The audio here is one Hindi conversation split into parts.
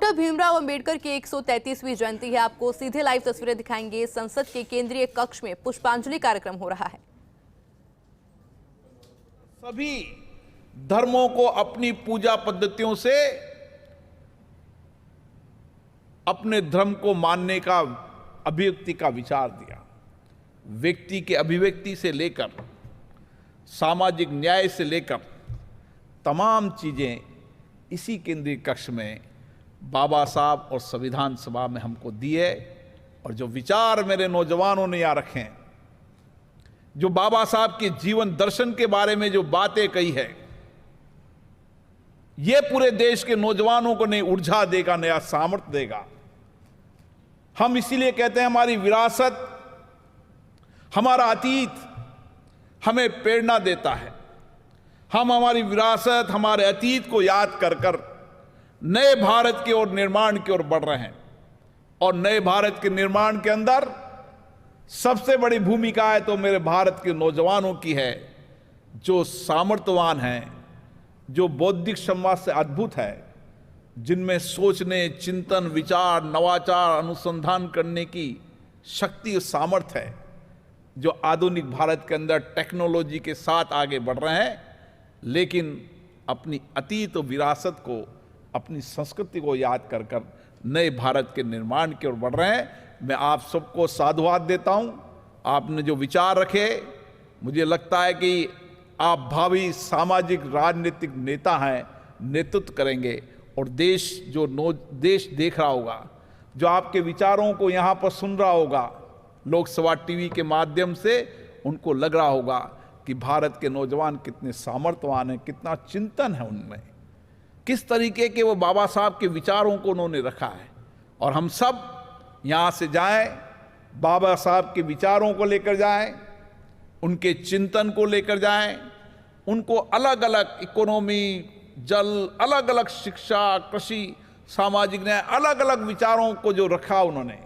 डॉक्टर भीमराव अंबेडकर की 133वीं जयंती है। आपको सीधे लाइव तस्वीरें दिखाएंगे। संसद के केंद्रीय कक्ष में पुष्पांजलि कार्यक्रम हो रहा है। सभी धर्मों को अपनी पूजा पद्धतियों से अपने धर्म को मानने का अभिव्यक्ति का विचार दिया। व्यक्ति के अभिव्यक्ति से लेकर सामाजिक न्याय से लेकर तमाम चीजें इसी केंद्रीय कक्ष में बाबा साहब और संविधान सभा में हमको दिए। और जो विचार मेरे नौजवानों ने यहाँ रखे हैं, जो बाबा साहब के जीवन दर्शन के बारे में जो बातें कही है, ये पूरे देश के नौजवानों को नई ऊर्जा देगा, नया सामर्थ्य देगा। हम इसीलिए कहते हैं हमारी विरासत, हमारा अतीत हमें प्रेरणा देता है। हम हमारी विरासत, हमारे अतीत को याद कर कर नए भारत की ओर, निर्माण की ओर बढ़ रहे हैं। और नए भारत के निर्माण के अंदर सबसे बड़ी भूमिका है तो मेरे भारत के नौजवानों की है, जो सामर्थ्यवान हैं, जो बौद्धिक क्षमता से अद्भुत है, जिनमें सोचने, चिंतन, विचार, नवाचार, अनुसंधान करने की शक्ति और सामर्थ्य है, जो आधुनिक भारत के अंदर टेक्नोलॉजी के साथ आगे बढ़ रहे हैं, लेकिन अपनी अतीत और विरासत को, अपनी संस्कृति को याद कर कर नए भारत के निर्माण की ओर बढ़ रहे हैं। मैं आप सबको साधुवाद देता हूं। आपने जो विचार रखे, मुझे लगता है कि आप भावी सामाजिक राजनीतिक नेता हैं, नेतृत्व करेंगे। और देश देश देख रहा होगा, जो आपके विचारों को यहाँ पर सुन रहा होगा लोकसभा टीवी के माध्यम से, उनको लग रहा होगा कि भारत के नौजवान कितने सामर्थ्यवान हैं, कितना चिंतन है उनमें, किस तरीके के वो बाबा साहब के विचारों को उन्होंने रखा है। और हम सब यहाँ से जाएं, बाबा साहब के विचारों को लेकर जाएं, उनके चिंतन को लेकर जाएं, उनको अलग अलग इकोनॉमी, जल, अलग अलग शिक्षा, कृषि, सामाजिक न्याय, अलग अलग विचारों को जो रखा उन्होंने,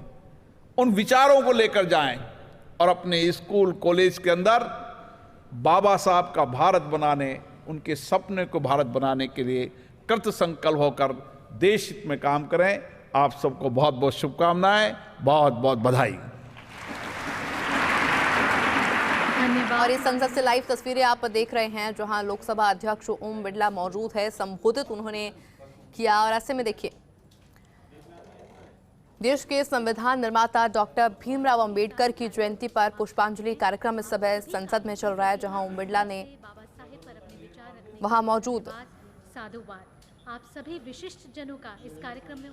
उन विचारों को लेकर जाएं और अपने स्कूल, कॉलेज के अंदर बाबा साहब का भारत बनाने, उनके सपने को भारत बनाने के लिए कृत संकल्प होकर देश हित में काम करें। आप सबको बहुत बहुत शुभकामनाएं, बहुत बहुत बधाई। और इस संसद से लाइव तस्वीरें आप देख रहे हैं, जहां लोकसभा अध्यक्ष ओम बिरला मौजूद है। संबोधित उन्होंने किया और ऐसे में देखिए, देश के संविधान निर्माता डॉक्टर भीमराव अंबेडकर की जयंती पर पुष्पांजलि कार्यक्रम इस समय संसद में चल रहा है, जहां ओम बिरला ने वहां मौजूद साधुवाद आप सभी विशिष्ट जनों का इस कार्यक्रम में